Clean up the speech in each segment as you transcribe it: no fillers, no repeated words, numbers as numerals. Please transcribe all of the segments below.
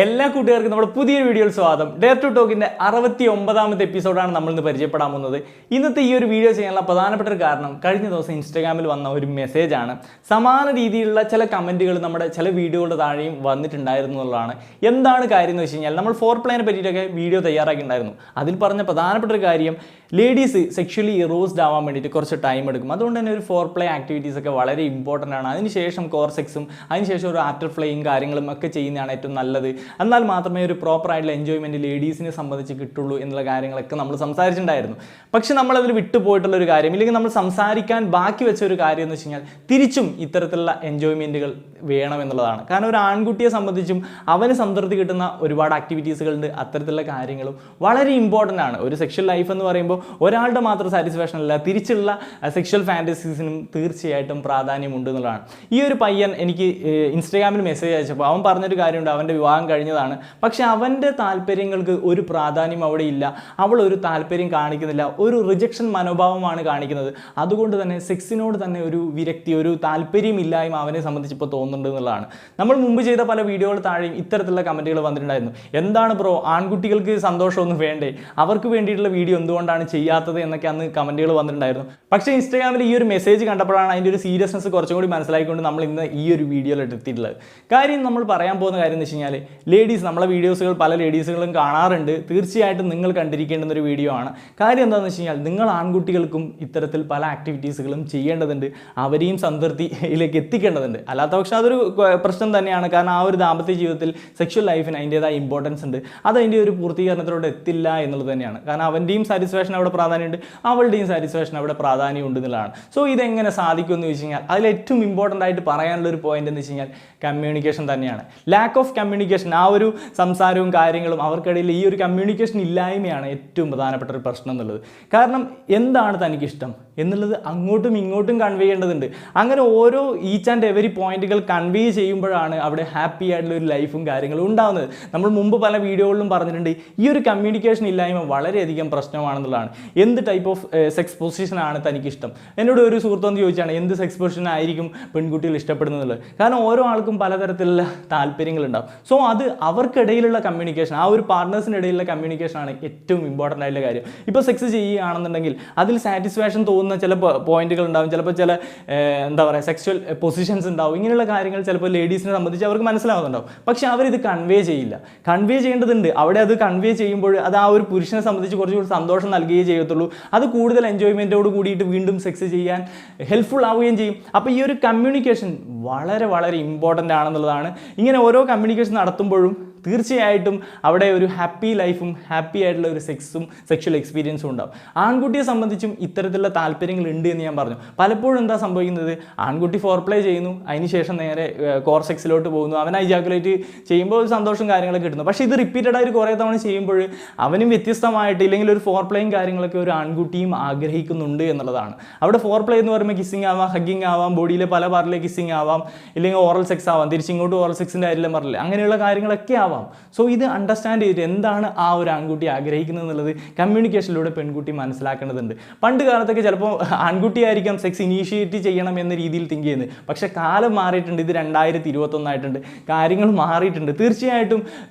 എല്ലാ കൂട്ടുകാർക്കും നമ്മുടെ പുതിയൊരു വീഡിയോയിൽ സ്വാഗതം. ഡെയർ ടു ടോക്കിൻ്റെ 69ാമത്തെ എപ്പിസോഡാണ് നമ്മളിന്ന് പരിചയപ്പെടാൻ പോകുന്നത്. ഇന്നത്തെ ഈ ഒരു വീഡിയോ ചെയ്യാനുള്ള പ്രധാനപ്പെട്ട ഒരു കാരണം കഴിഞ്ഞ ദിവസം ഇൻസ്റ്റാഗ്രാമിൽ വന്ന ഒരു മെസ്സേജാണ്. സമാന രീതിയിലുള്ള ചില കമൻറ്റുകൾ നമ്മുടെ ചില വീഡിയോകളുടെ താഴെയും വന്നിട്ടുണ്ടായിരുന്നു എന്നുള്ളതാണ്. എന്താണ് കാര്യം എന്ന് വെച്ച് കഴിഞ്ഞാൽ നമ്മൾ ഫോർ പ്ലേനെ പറ്റിയിട്ടൊക്കെ വീഡിയോ തയ്യാറാക്കിയിട്ടുണ്ടായിരുന്നു. അതിൽ പറഞ്ഞ പ്രധാനപ്പെട്ട ഒരു കാര്യം ലേഡീസ് സെക്ഷലി ഇറോസ്ഡ് ആവാൻ വേണ്ടിയിട്ട് കുറച്ച് ടൈം എടുക്കും. അതുകൊണ്ട് തന്നെ ഒരു ഫോർ പ്ലേ ആക്ടിവിറ്റീസ് ഒക്കെ വളരെ ഇമ്പോർട്ടൻ്റ് ആണ്. അതിനുശേഷം കോർ സെക്സും അതിനുശേഷം ഒരു ആഫ്റ്റർ പ്ലേയും കാര്യങ്ങളും ഒക്കെ ചെയ്യുന്നതാണ് ഏറ്റവും നല്ലത്. എന്നാൽ മാത്രമേ ഒരു പ്രോപ്പറായിട്ടുള്ള എൻജോയ്മെൻറ്റ് ലേഡീസിനെ സംബന്ധിച്ച് കിട്ടുള്ളൂ എന്നുള്ള കാര്യങ്ങളൊക്കെ നമ്മൾ സംസാരിച്ചിട്ടുണ്ടായിരുന്നു. പക്ഷെ നമ്മളതിൽ വിട്ടുപോയിട്ടുള്ളൊരു കാര്യം, ഇല്ലെങ്കിൽ നമ്മൾ സംസാരിക്കാൻ ബാക്കി വെച്ച ഒരു കാര്യം എന്ന് വെച്ച് കഴിഞ്ഞാൽ തിരിച്ചും ഇത്തരത്തിലുള്ള എൻജോയ്മെൻറ്റുകൾ വേണമെന്നുള്ളതാണ്. കാരണം ഒരു ആൺകുട്ടിയെ സംബന്ധിച്ചും അവന് സംതൃപ്തി കിട്ടുന്ന ഒരുപാട് ആക്ടിവിറ്റീസുകളുണ്ട്. അത്തരത്തിലുള്ള കാര്യങ്ങളും വളരെ ഇമ്പോർട്ടൻ്റ് ആണ്. ഒരു സെക്ഷൽ ലൈഫ് എന്ന് പറയുമ്പോൾ ഒരാളുടെ മാത്രം സാറ്റിസ്ഫാക്ഷൻ അല്ല, തിരിച്ചുള്ള സെക്ഷൽ ഫാൻറ്റസീസിനും തീർച്ചയായിട്ടും പ്രാധാന്യമുണ്ട് എന്നുള്ളതാണ്. ഈ ഒരു പയ്യൻ എനിക്ക് ഇൻസ്റ്റാഗ്രാമിൽ മെസ്സേജ് അയച്ചപ്പോൾ അവൻ പറഞ്ഞൊരു കാര്യമുണ്ട്. അവൻ്റെ വിവാഹം കഴിഞ്ഞതാണ്, പക്ഷെ അവൻ്റെ താല്പര്യങ്ങൾക്ക് ഒരു പ്രാധാന്യം അവിടെ ഇല്ല. അവൾ ഒരു താല്പര്യം കാണിക്കുന്നില്ല, ഒരു റിജക്ഷൻ മനോഭാവമാണ് കാണിക്കുന്നത്. അതുകൊണ്ട് തന്നെ സെക്സിനോട് തന്നെ ഒരു വിരക്തി, ഒരു താല്പര്യമില്ലായ്മ അവനെ സംബന്ധിച്ചിപ്പോൾ തോന്നുന്നുണ്ട് എന്നുള്ളതാണ്. നമ്മൾ മുമ്പ് ചെയ്ത പല വീഡിയോകൾ താഴെയും ഇത്തരത്തിലുള്ള കമൻറ്റുകൾ വന്നിട്ടുണ്ടായിരുന്നു. എന്താണ് ബ്രോ, ആൺകുട്ടികൾക്ക് സന്തോഷമൊന്നും വേണ്ടേ, അവർക്ക് വേണ്ടിയിട്ടുള്ള വീഡിയോ എന്തുകൊണ്ടാണ് ചെയ്യാത്തത് എന്നൊക്കെ അന്ന് കമൻറ്റുകൾ വന്നിട്ടുണ്ടായിരുന്നു. പക്ഷേ ഇൻസ്റ്റാഗ്രാമിൽ ഈ ഒരു മെസ്സേജ് കണ്ടപ്പോഴാണ് അതിൻ്റെ ഒരു സീരിയസ്നെസ് കുറച്ചും കൂടി മനസ്സിലാക്കിക്കൊണ്ട് നമ്മൾ ഇന്ന് ഈ ഒരു വീഡിയോയിൽ എത്തിയിട്ടുള്ളത്. കാര്യം നമ്മൾ പറയാൻ പോകുന്ന കാര്യം എന്ന് വെച്ച് കഴിഞ്ഞാൽ, ലേഡീസ് നമ്മളെ വീഡിയോസുകൾ പല ലേഡീസുകളും കാണാറുണ്ട്. തീർച്ചയായിട്ടും നിങ്ങൾ കണ്ടിരിക്കേണ്ടുന്ന ഒരു വീഡിയോ ആണ്. കാര്യം എന്താണെന്ന് വെച്ച് കഴിഞ്ഞാൽ, നിങ്ങൾ ആൺകുട്ടികൾക്കും ഇത്തരത്തിൽ പല ആക്ടിവിറ്റീസുകളും ചെയ്യേണ്ടതുണ്ട്, അവരെയും സംതൃപ്തിയിലേക്ക് എത്തിക്കേണ്ടതുണ്ട്. അല്ലാത്ത പക്ഷേ അതൊരു പ്രശ്നം തന്നെയാണ്. കാരണം ആ ഒരു ദാമ്പത്യ ജീവിതത്തിൽ സെക്ഷൽ ലൈഫിന് അതിൻ്റേതായ ഇമ്പോർട്ടൻസ് ഉണ്ട്. അത് അതിൻ്റെ ഒരു പൂർത്തീകരണത്തിലൂടെ എത്തില്ല എന്നുള്ളത് തന്നെയാണ്. കാരണം അവൻ്റെയും സാറ്റിസ്ഫാക്ഷൻ അവിടെ പ്രാധാന്യമുണ്ട്, അവളുടെയും സാറ്റിസ്ഫാക്ഷൻ അവിടെ പ്രാധാന്യം ഉണ്ട് എന്നുള്ളതാണ്. സോ ഇതെങ്ങനെ സാധിക്കും എന്ന് വെച്ച് കഴിഞ്ഞാൽ, അതിൽ ഏറ്റവും ഇമ്പോർട്ടൻ്റ് ആയിട്ട് പറയാനുള്ള ഒരു പോയിന്റ് എന്ന് വെച്ച് കഴിഞ്ഞാൽ കമ്മ്യൂണിക്കേഷൻ തന്നെയാണ്. ലാക്ക് ഓഫ് കമ്മ്യൂണിക്കേഷൻ, ആ ഒരു സംസാരവും കാര്യങ്ങളും അവർക്കിടയിൽ ഈ ഒരു കമ്മ്യൂണിക്കേഷൻ ഇല്ലായ്മയാണ് ഏറ്റവും പ്രധാനപ്പെട്ട ഒരു പ്രശ്നം എന്നുള്ളത്. കാരണം എന്താണ് തനിക്കിഷ്ടം എന്നുള്ളത് അങ്ങോട്ടും ഇങ്ങോട്ടും കൺവേ ചെയ്യേണ്ടതുണ്ട്. അങ്ങനെ ഓരോ ഈച്ച് ആൻഡ് എവരി പോയിന്റുകൾ കൺവേ ചെയ്യുമ്പോഴാണ് അവിടെ ഹാപ്പി ആയിട്ടുള്ള ഒരു ലൈഫും കാര്യങ്ങളും ഉണ്ടാകുന്നത്. നമ്മൾ മുമ്പ് പല വീഡിയോകളിലും പറഞ്ഞിട്ടുണ്ട്, ഈ ഒരു കമ്മ്യൂണിക്കേഷൻ ഇല്ലായ്മ വളരെയധികം പ്രശ്നമാണെന്നുള്ളതാണ്. എന്ത് ടൈപ്പ് ഓഫ് സെക്സ് പൊസിഷനാണ് തനിക്കിഷ്ടം? എന്നോട് ഒരു സുഹൃത്തൊന്ന് ചോദിച്ചാണ് എന്ത് സെക്സ് പൊസിഷൻ ആയിരിക്കും പെൺകുട്ടികൾ ഇഷ്ടപ്പെടുന്നത്. കാരണം ഓരോ ആൾക്കും പലതരത്തിലുള്ള താല്പര്യങ്ങളുണ്ടാവും. സോ അത് അവർക്കിടയിലുള്ള കമ്മ്യൂണിക്കേഷൻ, ആ ഒരു പാർട്ട്നേഴ്സിൻ്റെ ഇടയിലുള്ള കമ്മ്യൂണിക്കേഷനാണ് ഏറ്റവും ഇമ്പോർട്ടൻ്റ് ആയിട്ടുള്ള കാര്യം. ഇപ്പോൾ സെക്സ് ചെയ്യുകയാണെന്നുണ്ടെങ്കിൽ അതിൽ സാറ്റിസ്ഫാക്ഷൻ തോന്നുന്ന ചില പോയിന്റുകൾ ഉണ്ടാവും, ചിലപ്പോൾ ചില എന്താ പറയുക സെക്സ്വൽ പൊസിഷൻസ് ഉണ്ടാവും. ഇങ്ങനെയുള്ള കാര്യങ്ങൾ ചിലപ്പോൾ ലേഡീസിനെ സംബന്ധിച്ച് അവർക്ക് മനസ്സിലാവുന്നുണ്ടാവും. പക്ഷേ അവരിത് കൺവേ ചെയ്യില്ല. കൺവേ ചെയ്യേണ്ടതുണ്ട്. അവിടെ അത് കൺവേ ചെയ്യുമ്പോൾ അത് ആ ഒരു പുരുഷനെ സംബന്ധിച്ച് കുറച്ചുകൂടി സന്തോഷം നൽകുകയേ ചെയ്യത്തുള്ളൂ. അത് കൂടുതൽ എൻജോയ്മെൻറ്റോട് കൂടിയിട്ട് വീണ്ടും സെക്സ് ചെയ്യാൻ ഹെൽപ്ഫുൾ ആവുകയും ചെയ്യും. അപ്പോൾ ഈ ഒരു കമ്മ്യൂണിക്കേഷൻ വളരെ വളരെ ഇമ്പോർട്ടൻ്റ് ആണെന്നുള്ളതാണ്. ഇങ്ങനെ ഓരോ കമ്മ്യൂണിക്കേഷൻ നടത്തുമ്പോഴും തീർച്ചയായിട്ടും അവിടെ ഒരു ഹാപ്പി ലൈഫും ഹാപ്പി ആയിട്ടുള്ള ഒരു സെക്സും സെക്ഷൽ എക്സ്പീരിയൻസും ഉണ്ടാവും. ആൺകുട്ടിയെ സംബന്ധിച്ചും ഇത്തരത്തിലുള്ള താല്പര്യങ്ങൾ ഉണ്ട് എന്ന് ഞാൻ പറഞ്ഞു. പലപ്പോഴും എന്താ സംഭവിക്കുന്നത്, ആൺകുട്ടി ഫോർ പ്ലേ ചെയ്യുന്നു, അതിനുശേഷം നേരെ കോർ സെക്സിലോട്ട് പോകുന്നു, അവൻ ഐജാക്കുലേറ്റ് ചെയ്യുമ്പോൾ ഒരു സന്തോഷം കാര്യങ്ങളൊക്കെ കിട്ടുന്നു. പക്ഷേ ഇത് റിപ്പീറ്റഡ് ആയിട്ട് കുറേ തവണ ചെയ്യുമ്പോൾ അവനും വ്യത്യസ്തമായിട്ട്, ഇല്ലെങ്കിൽ ഒരു ഫോർ പ്ലേയും കാര്യങ്ങളൊക്കെ ഒരു ആൺകുട്ടിയും ആഗ്രഹിക്കുന്നുണ്ട് എന്നുള്ളതാണ്. അവിടെ ഫോർ പ്ലേ എന്ന് പറയുമ്പോൾ കിസ്സിങ് ആവാം, ഹഗ്ഗിങ് ആവാം, ബോഡിയിലെ പല പാർട്ടിലെ കിസ്സിങ് ആവാം, ഇല്ലെങ്കിൽ ഓറൽ സെക്സ് ആവാം, തിരിച്ചിങ്ങോട്ട് ഓറൽ സെക്സിൻ്റെ കാര്യമെല്ലാം പറഞ്ഞില്ലേ, അങ്ങനെയുള്ള കാര്യങ്ങളൊക്കെ ആവാം. സോ ഇത് അണ്ടർസ്റ്റാൻഡ് ചെയ്തിട്ട് എന്താണ് ആ ഒരു ആൺകുട്ടി ആഗ്രഹിക്കുന്നത് എന്നുള്ളത് കമ്മ്യൂണിക്കേഷനിലൂടെ പെൺകുട്ടി മനസ്സിലാക്കേണ്ടതുണ്ട്. പണ്ട് കാലത്തൊക്കെ ചിലപ്പോൾ ആൺകുട്ടിയായിരിക്കാം സെക്സ് ഇനീഷ്യേറ്റ് ചെയ്യണം എന്ന രീതിയിൽ തിങ്ക് ചെയ്യുന്നത്. പക്ഷേ കാലം മാറിയിട്ടുണ്ട്. ഇത് 2021 ആയിട്ടുണ്ട്, കാര്യങ്ങൾ മാറിയിട്ടുണ്ട്. തീർച്ചയായിട്ടും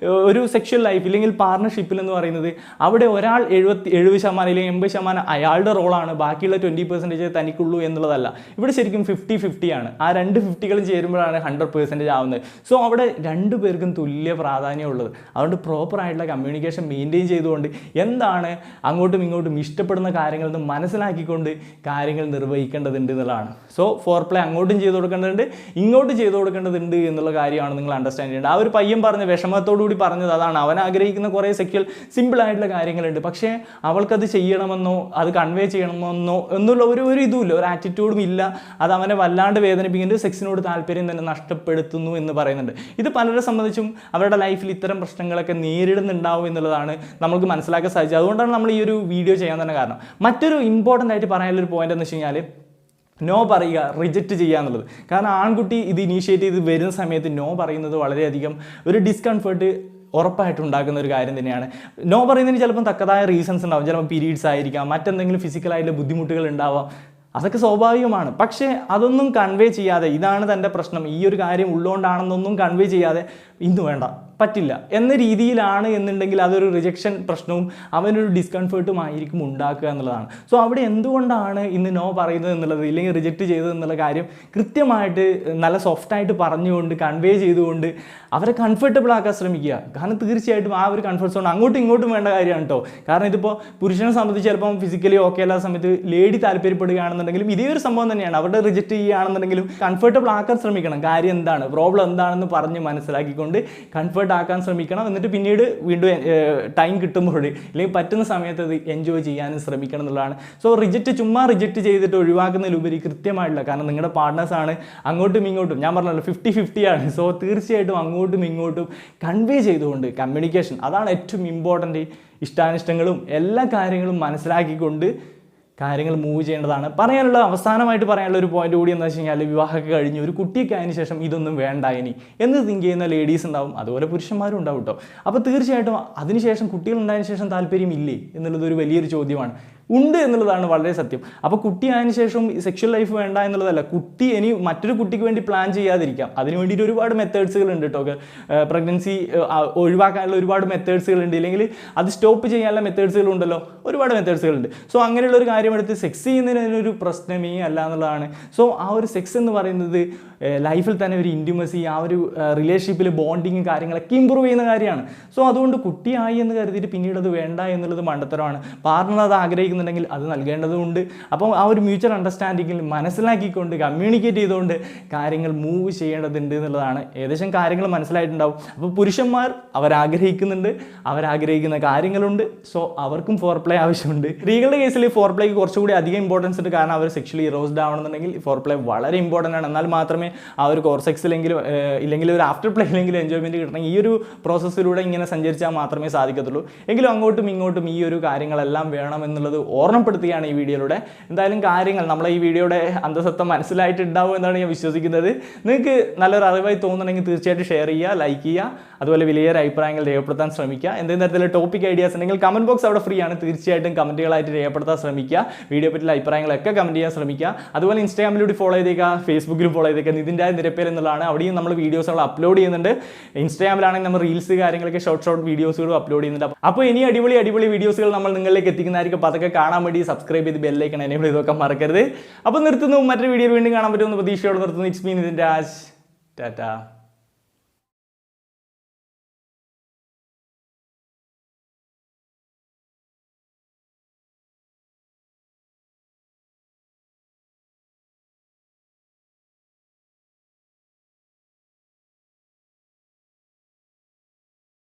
ഒരു സെക്ഷൽ ലൈഫ് ഇല്ലെങ്കിൽ പാർട്ണർഷിപ്പിൽ എന്ന് പറയുന്നത് അവിടെ ഒരാൾ 70% അല്ലെങ്കിൽ 80% അയാളുടെ റോളാണ്, ബാക്കിയുള്ള 20% തനിക്കുള്ളൂ എന്നുള്ളതല്ല. ഇവിടെ ശരിക്കും 50-50 ആണ്. ആ രണ്ട് 50കളും ചേരുമ്പോഴാണ് 100% ആവുന്നത്. സോ അവിടെ രണ്ടു പേർക്കും തുല്യ പ്രാധാന്യം ഉള്ളത്. അതുകൊണ്ട് പ്രോപ്പറായിട്ടുള്ള കമ്മ്യൂണിക്കേഷൻ മെയിൻറ്റെയിൻ ചെയ്തുകൊണ്ട് എന്താണ് അങ്ങോട്ടും ഇങ്ങോട്ടും ഇഷ്ടപ്പെടുന്ന കാര്യങ്ങളെന്ന് മനസ്സിലാക്കിക്കൊണ്ട് കാര്യങ്ങൾ നിർവഹിക്കേണ്ടതുണ്ട് എന്നുള്ളതാണ്. സോ ഫോർ പ്ലേ അങ്ങോട്ടും ചെയ്ത് കൊടുക്കേണ്ടതുണ്ട്, ഇങ്ങോട്ടും ചെയ്ത് കൊടുക്കേണ്ടതുണ്ട് എന്നുള്ള കാര്യമാണ് നിങ്ങൾ അണ്ടർസ്റ്റാൻഡ് ചെയ്യേണ്ടത്. ആ ഒരു പയ്യൻ പറഞ്ഞ വിഷമത്തോടുകൂടി പറഞ്ഞത് അതാണ്. അവൻ ആഗ്രഹിക്കുന്ന കുറേ സെക്യുവൽ സിമ്പിളായിട്ടുള്ള കാര്യങ്ങളുണ്ട്, പക്ഷേ അവൾക്കത് ചെയ്യണമെന്നോ അത് കൺവേ ചെയ്യണമെന്നോ എന്നുള്ള ഒരു ഇതുമില്ല, ഒരു ആറ്റിറ്റ്യൂഡും ഇല്ല. അത് അവനെ വല്ലാണ്ട് വേദനിപ്പിക്കുന്നത്, സെക്സിനോട് താല്പര്യം തന്നെ നഷ്ടപ്പെടുത്തുന്നു എന്ന് പറയുന്നുണ്ട്. ഇത് പലരെ സംബന്ധിച്ചും അവരുടെ ലൈഫിൽ ഇത്തരം പ്രശ്നങ്ങളൊക്കെ നേരിടുന്നുണ്ടാവും എന്നുള്ളതാണ് നമുക്ക് മനസ്സിലാക്കാൻ സാധിച്ചത്. അതുകൊണ്ടാണ് നമ്മൾ ഈ ഒരു വീഡിയോ ചെയ്യാൻ തന്നെ കാരണം. മറ്റൊരു ഇമ്പോർട്ടൻ്റ് ആയിട്ട് പറയാനുള്ളൊരു പോയിന്റ് എന്ന് വെച്ച് കഴിഞ്ഞാൽ, നോ പറയുക, റിജക്റ്റ് ചെയ്യുക എന്നുള്ളത്. കാരണം ആൺകുട്ടി ഇത് ഇനീഷ്യേറ്റ് ചെയ്ത് വരുന്ന സമയത്ത് നോ പറയുന്നത് വളരെയധികം ഒരു ഡിസ്കംഫർട്ട് ഉറപ്പായിട്ടും ഉണ്ടാക്കുന്ന ഒരു കാര്യം തന്നെയാണ്. നോ പറയുന്നതിന് ചിലപ്പം തക്കതായ റീസൺസ് ഉണ്ടാവും. ചിലപ്പോൾ പീരീഡ്സ് ആയിരിക്കാം, മറ്റെന്തെങ്കിലും ഫിസിക്കലായിട്ടുള്ള ബുദ്ധിമുട്ടുകൾ ഉണ്ടാവാം. അതൊക്കെ സ്വാഭാവികമാണ്. പക്ഷേ അതൊന്നും കൺവേ ചെയ്യാതെ, ഇതാണ് തൻ്റെ പ്രശ്നം, ഈ ഒരു കാര്യം ഉള്ളതുകൊണ്ടാണെന്നൊന്നും കൺവേ ചെയ്യാതെ ഇന്ന് വേണ്ട, പറ്റില്ല എന്ന രീതിയിലാണ് എന്നുണ്ടെങ്കിൽ അതൊരു റിജക്ഷൻ പ്രശ്നവും അവനൊരു ഡിസ്കംഫേർട്ടും ആയിരിക്കും ഉണ്ടാക്കുക എന്നുള്ളതാണ്. സോ അവിടെ എന്തുകൊണ്ടാണ് ഇന്ന് നോ പറയുന്നത് എന്നുള്ളത്, ഇല്ലെങ്കിൽ റിജക്റ്റ് ചെയ്തത് എന്നുള്ള കാര്യം കൃത്യമായിട്ട് നല്ല സോഫ്റ്റായിട്ട് പറഞ്ഞുകൊണ്ട് കൺവേ ചെയ്തുകൊണ്ട് അവരെ കംഫർട്ടബിൾ ആക്കാൻ ശ്രമിക്കുക. കാരണം തീർച്ചയായിട്ടും ആ ഒരു കംഫർട്ട് സോൺ അങ്ങോട്ടും ഇങ്ങോട്ടും വേണ്ട കാര്യമാണ് കേട്ടോ. കാരണം ഇതിപ്പോൾ പുരുഷനെ സംബന്ധിച്ച് ചിലപ്പം ഫിസിക്കലി ഓക്കെ അല്ലാത്ത സമയത്ത് ലേഡി താല്പര്യപ്പെടുകയാണെന്നുണ്ടെങ്കിലും ഇതേ ഒരു സംഭവം തന്നെയാണ്. അവരുടെ റിജക്റ്റ് ചെയ്യുകയാണെന്നുണ്ടെങ്കിലും കംഫർട്ടബിൾ ആക്കാൻ ശ്രമിക്കണം. കാര്യം എന്താണ്, പ്രോബ്ലം എന്താണെന്ന് പറഞ്ഞ് മനസ്സിലാക്കിക്കൊണ്ട് കംഫർട്ട് ആക്കാൻ ശ്രമിക്കണം. എന്നിട്ട് പിന്നീട് വീണ്ടും ടൈം കിട്ടുമ്പോൾ അല്ലെങ്കിൽ പറ്റുന്ന സമയത്ത് അത് എൻജോയ് ചെയ്യാനും ശ്രമിക്കണം എന്നുള്ളതാണ്. സോ ചുമ്മാ റിജക്റ്റ് ചെയ്തിട്ട് ഒഴിവാക്കുന്നതിലുപരി കൃത്യമായിട്ടില്ല. കാരണം നിങ്ങളുടെ പാർട്ട്നേഴ്സാണ്, അങ്ങോട്ടും ഇങ്ങോട്ടും ഞാൻ പറഞ്ഞല്ലോ 50-50 ആണ്. സോ തീർച്ചയായിട്ടും അങ്ങോട്ടും ഇങ്ങോട്ടും കൺവേ ചെയ്തുകൊണ്ട് കമ്മ്യൂണിക്കേഷൻ അതാണ് ഏറ്റവും ഇമ്പോർട്ടൻ്റ്. ഇഷ്ടാനിഷ്ടങ്ങളും എല്ലാ കാര്യങ്ങളും മനസ്സിലാക്കിക്കൊണ്ട് കാര്യങ്ങൾ മൂവ് ചെയ്യേണ്ടതാണ്. അവസാനമായിട്ട് പറയാനുള്ള ഒരു പോയിന്റ് കൂടി എന്താ വെച്ച് കഴിഞ്ഞാൽ, വിവാഹമൊക്കെ കഴിഞ്ഞ് ഒരു കുട്ടിയൊക്കെ ആയതിനു ശേഷം ഇതൊന്നും വേണ്ട ഇനി എന്ന് തിങ്ക് ചെയ്യുന്ന ലേഡീസ് ഉണ്ടാവും, അതുപോലെ പുരുഷന്മാരും ഉണ്ടാവും കേട്ടോ. അപ്പോൾ തീർച്ചയായിട്ടും അതിനുശേഷം കുട്ടികളുണ്ടായതിനു ശേഷം താല്പര്യമില്ലേ എന്നുള്ളതൊരു വലിയൊരു ചോദ്യമാണ്. ഉണ്ട് എന്നുള്ളതാണ് വളരെ സത്യം. അപ്പോൾ കുട്ടി ആയതിനു ശേഷം സെക്ഷൽ ലൈഫ് വേണ്ട എന്നുള്ളതല്ല, കുട്ടി ഇനി മറ്റൊരു കുട്ടിക്ക് വേണ്ടി പ്ലാൻ ചെയ്യാതിരിക്കാം. അതിന് വേണ്ടിയിട്ട് ഒരുപാട് മെത്തേഡ്സുകളുണ്ട് കേട്ടോ. പ്രഗ്നൻസി ഒഴിവാക്കാനുള്ള ഒരുപാട് മെത്തേഡ്സുകളുണ്ട്, ഇല്ലെങ്കിൽ അത് സ്റ്റോപ്പ് ചെയ്യാനുള്ള മെത്തേഡ്സുകളുണ്ടല്ലോ, ഒരുപാട് മെത്തേഡ്സുകളുണ്ട്. സോ അങ്ങനെയുള്ള ഒരു കാര്യം എടുത്ത് സെക്സ് ചെയ്യുന്നതിനൊരു പ്രശ്നമേ അല്ല എന്നുള്ളതാണ്. സോ ആ ഒരു സെക്സ് എന്ന് പറയുന്നത് ലൈഫിൽ തന്നെ ഒരു ഇൻറ്റിമസി, ആ ഒരു റിലേഷൻഷിപ്പിൽ ബോണ്ടിങ് കാര്യങ്ങളൊക്കെ ഇമ്പ്രൂവ് ചെയ്യുന്ന കാര്യമാണ്. സോ അതുകൊണ്ട് കുട്ടിയായി എന്ന് കരുതിയിട്ട് പിന്നീട് അത് വേണ്ട എന്നുള്ളത് മണ്ടത്തരമാണ്. പാർട്ണർ അത് ആഗ്രഹിക്കുന്നുണ്ടെങ്കിൽ അത് നൽകേണ്ടതുണ്ട്. അപ്പോൾ ആ ഒരു മ്യൂച്വൽ അണ്ടർസ്റ്റാൻഡിങ്ങിൽ മനസ്സിലാക്കിക്കൊണ്ട് കമ്മ്യൂണിക്കേറ്റ് ചെയ്തുകൊണ്ട് കാര്യങ്ങൾ മൂവ് ചെയ്യേണ്ടതുണ്ട് എന്നുള്ളതാണ്. ഏകദേശം കാര്യങ്ങൾ മനസ്സിലായിട്ടുണ്ടാവും. അപ്പോൾ പുരുഷന്മാർ അവരാഗ്രഹിക്കുന്നുണ്ട്, അവരാഗ്രഹിക്കുന്ന കാര്യങ്ങളുണ്ട്. സോ അവർക്കും ഫോർ പ്ലേ ആവശ്യമുണ്ട്. സ്ത്രീകളുടെ കേസിൽ ഫോർ പ്ലേക്ക് കുറച്ചുകൂടി അധികം ഇമ്പോർട്ടൻസ് ഉണ്ട്. കാരണം അവർ സെക്ഷലി ഇറോസ്ഡ് ആവണമെന്നുണ്ടെങ്കിൽ ഫോർ പ്ലേ വളരെ ഇമ്പോർട്ടൻ്റ് ആണ്. എന്നാൽ മാത്രമേ ആ ഒരു കോർ സെക്സിലെങ്കിലും ഇല്ലെങ്കിൽ ഒരു ആഫ്റ്റർ പ്ലേയിലെങ്കിലും എൻജോയ്മെൻറ്റ് കിട്ടണമെങ്കിൽ ഈ ഒരു പ്രോസസ്സിലൂടെ ഇങ്ങനെ സഞ്ചരിച്ചാൽ മാത്രമേ സാധിക്കത്തുള്ളൂ. എങ്കിലും അങ്ങോട്ടും ഇങ്ങോട്ടും ഈ ഒരു കാര്യങ്ങളെല്ലാം വേണമെന്നുള്ളത് ഓർമ്മപ്പെടുത്തുകയാണ് ഈ വീഡിയോയിലൂടെ. എന്തായാലും കാര്യങ്ങൾ നമ്മളെ ഈ വീഡിയോയുടെ അന്തസത്ത മനസ്സിലായിട്ടുണ്ടാവും എന്നാണ് ഞാൻ വിശ്വസിക്കുന്നത്. നിങ്ങൾക്ക് നല്ലൊരു അറിവായി തോന്നുന്നുണ്ടെങ്കിൽ തീർച്ചയായിട്ടും ഷെയർ ചെയ്യുക, ലൈക്ക് ചെയ്യുക, അതുപോലെ വലിയൊരു അഭിപ്രായങ്ങൾ രേഖപ്പെടുത്താൻ ശ്രമിക്കുക. എന്തെങ്കിലും തരത്തിലുള്ള ടോപ്പിക് ഐഡിയാസ് ഉണ്ടെങ്കിൽ കമൻറ്റ് ബോക്സ് അവിടെ ഫ്രീ ആണ്, തീർച്ചയായിട്ടും കമൻറ്റുകളായിട്ട് രേഖപ്പെടുത്താൻ ശ്രമിക്കുക. വീഡിയോ പറ്റിയുള്ള അഭിപ്രായങ്ങളൊക്കെ കമൻറ്റ് ചെയ്യാൻ ശ്രമിക്കുക. അതുപോലെ ഇൻസ്റ്റാഗ്രാമിലൂടെ ഫോളോ ചെയ്തേക്കുക, ഫേസ്ബുക്കിലും ഫോളോ ചെയ്തേക്കുക. നിതിൻ്റെ നിരപ്പേൽ എന്നുള്ളതാണ്. അവിടെയും നമ്മൾ വീഡിയോസുകൾ അപ്ലോഡ് ചെയ്യുന്നുണ്ട്. ഇൻസ്റ്റാഗ്രാമിലാണെങ്കിൽ നമ്മൾ റീൽസ് കാര്യങ്ങളൊക്കെ ഷോർട്ട് വീഡിയോസുകളും അപ്ലോഡ് ചെയ്യുന്നുണ്ട്. അപ്പോൾ ഇനി അടിപൊളി വീഡിയോസുകൾ നമ്മൾ നിങ്ങളിലേക്ക് എത്തിക്കുന്നതായിരിക്കും. അപ്പോൾ അതൊക്കെ കാണാൻ വേണ്ടി സബ്സ്ക്രൈബ് ചെയ്ത് ബെല്ലൈക്കൺ എനേബിൾ ചെയ്തൊക്കെ മറക്കരുത്. അപ്പോൾ നിർത്തുന്നു. മറ്റൊരു വീഡിയോയിൽ വീണ്ടും കാണാൻ പറ്റുമെന്ന് പ്രതീക്ഷയോടെ നിർത്തുന്നു. It's me Nithin Raj. ടാറ്റാ.